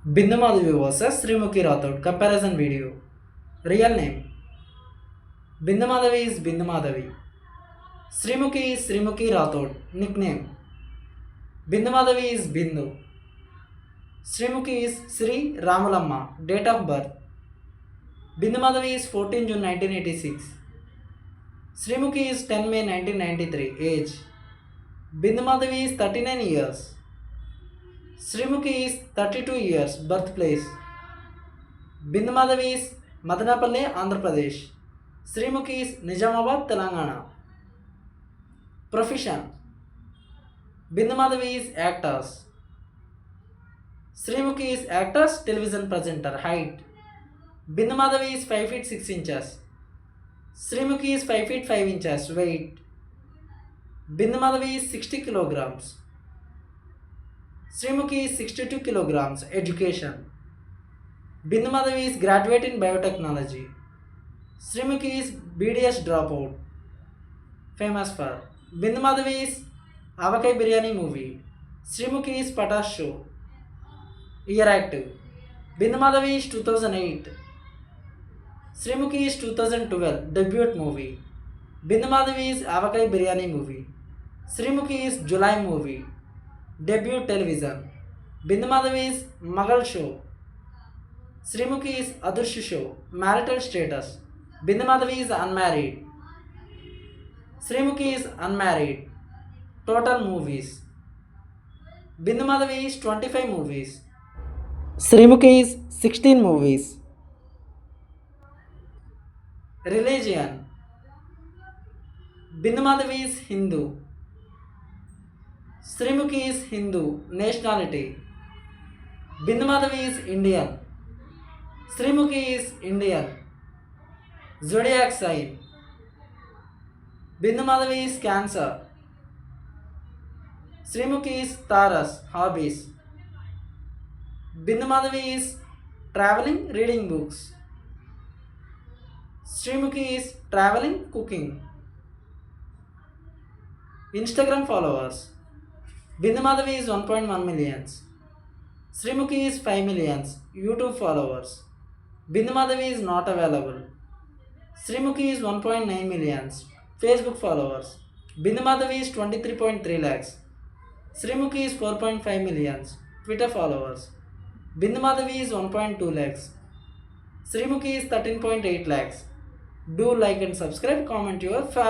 Bindu Madhavi vs Srimukhi Rathod comparison video. Real name Bindu Madhavi is Bindu Madhavi. Srimukhi is Srimukhi Rathod. Nickname Bindu Madhavi is Bindu. Srimukhi is Sri Ramalamma. Date of birth Bindu Madhavi is 14 June 1986. Srimukhi is 10 May 1993. Age Bindu Madhavi is 39 years. Srimukhi is 32 years. Birthplace Bindu Madhavi is Madanapalli, Andhra Pradesh. Srimukhi is Nizamabad, Telangana. Profession Bindu Madhavi is actors. Srimukhi is actors, television presenter. Height Bindu Madhavi is 5 feet 6 inches. Srimukhi is 5 feet 5 inches. Weight Bindu Madhavi is 60 kilograms. Srimukhi is 62 kilograms. Education Bindu Madhavi is graduate in biotechnology. Srimukhi is BDS dropout. Famous for Bindu Madhavi is Avakai Biryani movie. Srimukhi is Patash show. Year active Bindu Madhavi is 2008. Srimukhi is 2012. Debut movie Bindu Madhavi is Avakai Biryani movie. Srimukhi is July movie. Debut television Bindu Madhavi is Magal show. Srimukhi is Adursh show. Marital status Bindu Madhavi is unmarried. Srimukhi is unmarried. Total movies Bindu Madhavi is 25 movies. Srimukhi is 16 movies. Religion Bindu Madhavi is Hindu. Srimukhi is Hindu. Nationality Bindu Madhavi is Indian. Srimukhi is Indian. Zodiac sign Bindu Madhavi is Cancer. Srimukhi is Taurus. Hobbies Bindu Madhavi is traveling, reading books. Srimukhi is traveling, cooking. Instagram followers Bindu Madhavi is 1.1 millions. Srimukhi is 5 millions. YouTube followers Bindu Madhavi is not available. Srimukhi is 1.9 millions. Facebook followers Bindu Madhavi is 23.3 lakhs. Srimukhi is 4.5 millions. Twitter followers Bindu Madhavi is 1.2 lakhs. Srimukhi is 13.8 lakhs. Do like and subscribe. Comment your favorite.